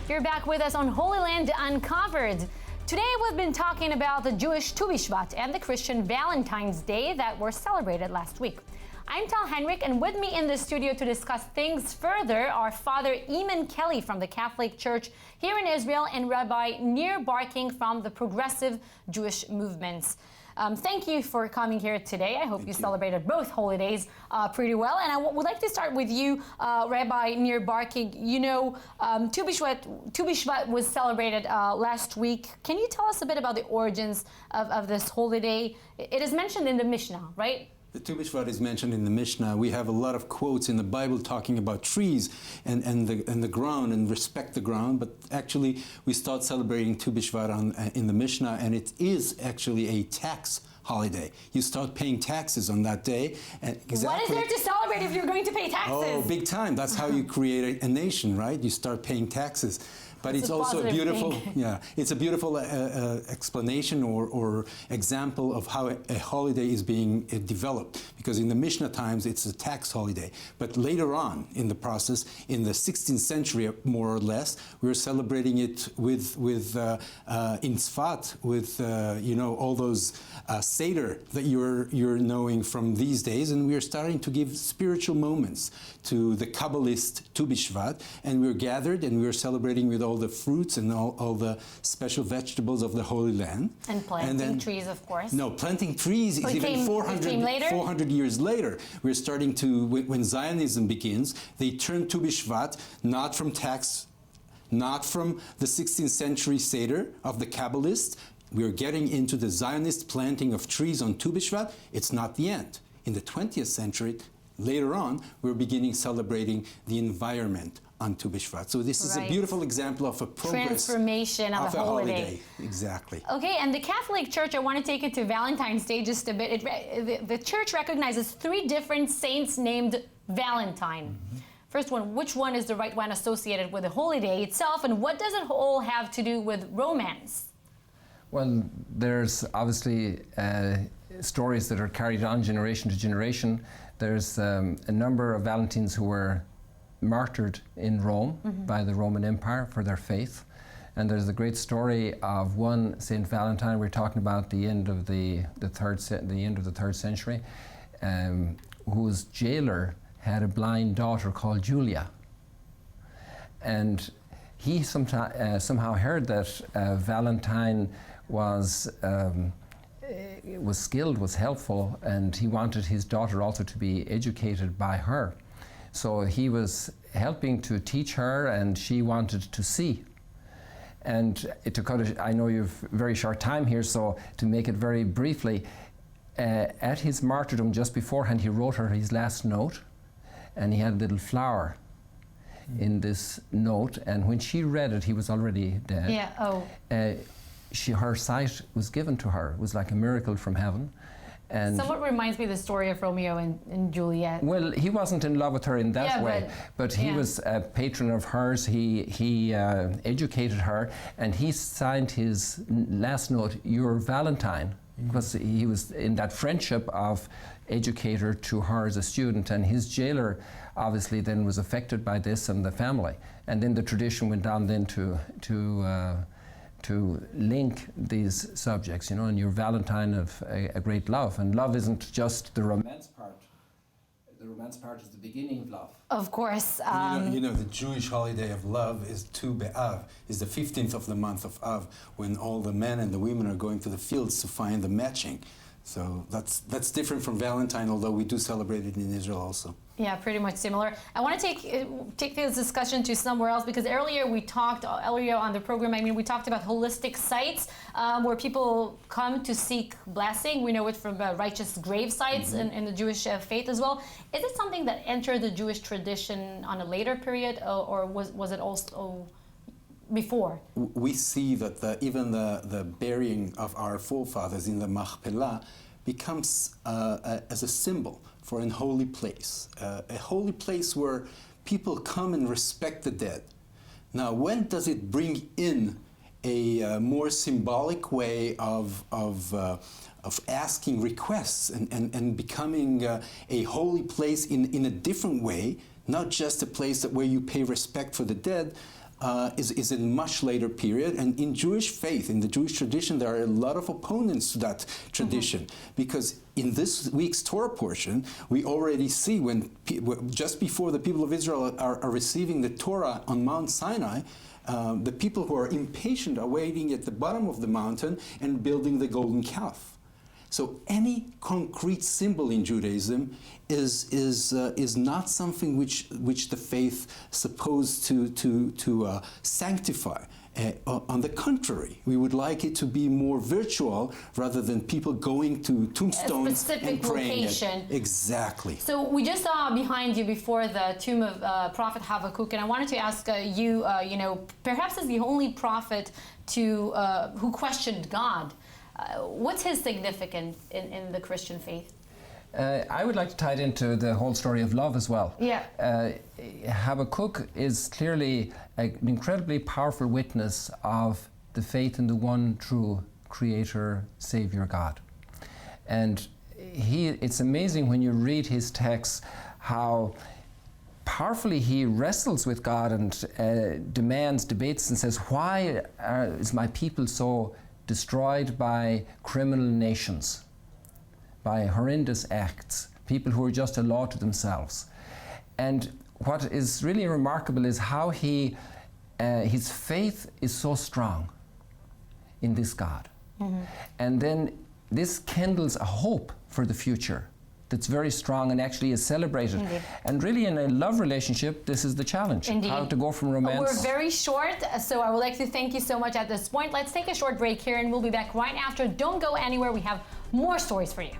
You're back with us on Holy Land Uncovered. Today we've been talking about the Jewish Tu Bishvat and the Christian Valentine's Day that were celebrated last week. I'm Tal Henrik, and with me in the studio to discuss things further are Father Eamon Kelly from the Catholic Church here in Israel and Rabbi Nir Barking from the Progressive Jewish Movements. Thank you for coming here today. I hope you celebrated both holidays pretty well. And I would like to start with you, Rabbi Nir Barking. You know, Tu Bishvat was celebrated last week. Can you tell us a bit about the origins of this holiday? It is mentioned in the Mishnah, right? The Tu Bishvat is mentioned in the Mishnah. We have a lot of quotes in the Bible talking about trees and the ground and respect the ground. But actually, we start celebrating Tu Bishvat in the Mishnah, and it is actually a tax holiday. You start paying taxes on that day. And What is there to celebrate if you're going to pay taxes? Oh, big time. That's how you create a nation, right? You start paying taxes. But it's also a beautiful, it's a beautiful explanation or example of how a holiday is being developed. Because in the Mishnah times, it's a tax holiday. But later on in the process, in the 16th century, more or less, we were celebrating it with in Tzfat, with all those Seder that you're knowing from these days, and we are starting to give spiritual moments to the Kabbalist Tu Bishvat, and we're gathered and we're celebrating with all the fruits and all the special vegetables of the Holy Land. And planting trees, of course. No, planting trees is even 400 years later. We're starting to, when Zionism begins, they turn Tu Bishvat not from tax, not from the 16th century Seder of the Kabbalists. We're getting into the Zionist planting of trees on Tu Bishvat. It's not the end. In the 20th century, later on, we're beginning celebrating the environment on Tu Bishvat. So this is a beautiful example of a progress. Transformation of a holiday. Exactly. Okay, and the Catholic Church, I want to take it to Valentine's Day just a bit. The Church recognizes 3 different saints named Valentine. Mm-hmm. First one, which one is the right one associated with the holiday itself, and what does it all have to do with romance? Well, there's obviously stories that are carried on generation to generation. There's a number of Valentines who were martyred in Rome by the Roman Empire for their faith. And there's a great story of one Saint Valentine. We're talking about the end of the third century, whose jailer had a blind daughter called Julia. And he somehow heard that Valentine was skilled, was helpful, and he wanted his daughter also to be educated by her. So he was helping to teach her, and she wanted to see. And I know you've very short time here, so to make it very briefly, at his martyrdom just beforehand, he wrote her his last note, and he had a little flower in this note, and when she read it, he was already dead. Yeah, her sight was given to her. It was like a miracle from heaven. And somewhat reminds me of the story of Romeo and Juliet. Well, he wasn't in love with her in that way, but he was a patron of hers. He educated her, and he signed his last note, "Your Valentine," because he was in that friendship of educator to her as a student, and his jailer obviously then was affected by this and the family. And then the tradition went down then to link these subjects, and your Valentine of a great love. And love isn't just the romance part. The romance part is the beginning of love. Of course. The Jewish holiday of love is Tu B'Av, is the 15th of the month of Av, when all the men and the women are going to the fields to find the matching. So that's different from Valentine, although we do celebrate it in Israel also. Yeah, pretty much similar. I want to take this discussion to somewhere else, because earlier on the program, we talked about holistic sites where people come to seek blessing. We know it from righteous grave sites in the Jewish faith as well. Is it something that entered the Jewish tradition on a later period, or was it also before? We see that even the burying of our forefathers in the Machpelah becomes as a symbol for an holy place, a holy place where people come and respect the dead. Now, when does it bring in a more symbolic way of asking requests and becoming a holy place in a different way, not just a place where you pay respect for the dead? is a much later period. And in Jewish faith, in the Jewish tradition, there are a lot of opponents to that tradition, because in this week's Torah portion, we already see when just before the people of Israel are receiving the Torah on Mount Sinai, the people who are impatient are waiting at the bottom of the mountain and building the golden calf. So any concrete symbol in Judaism is not something which the faith supposed to sanctify. On the contrary, we would like it to be more virtual rather than people going to tombstones and praying. Location. Exactly. So we just saw behind you before the tomb of Prophet Habakkuk, and I wanted to ask you, perhaps as the only prophet who questioned God, what's his significance in the Christian faith? I would like to tie it into the whole story of love as well. Yeah. Habakkuk is clearly an incredibly powerful witness of the faith in the one true Creator, Savior God. And it's amazing when you read his texts how powerfully he wrestles with God and debates and says, why is my people so destroyed by criminal nations, by horrendous acts, people who are just a law to themselves? And what is really remarkable is how his faith is so strong in this God. Mm-hmm. And then this kindles a hope for the future that's very strong and actually is celebrated. Indeed. And really in a love relationship, this is the challenge. Indeed. How to go from romance. We're very short, so I would like to thank you so much at this point. Let's take a short break here and we'll be back right after. Don't go anywhere. We have more stories for you.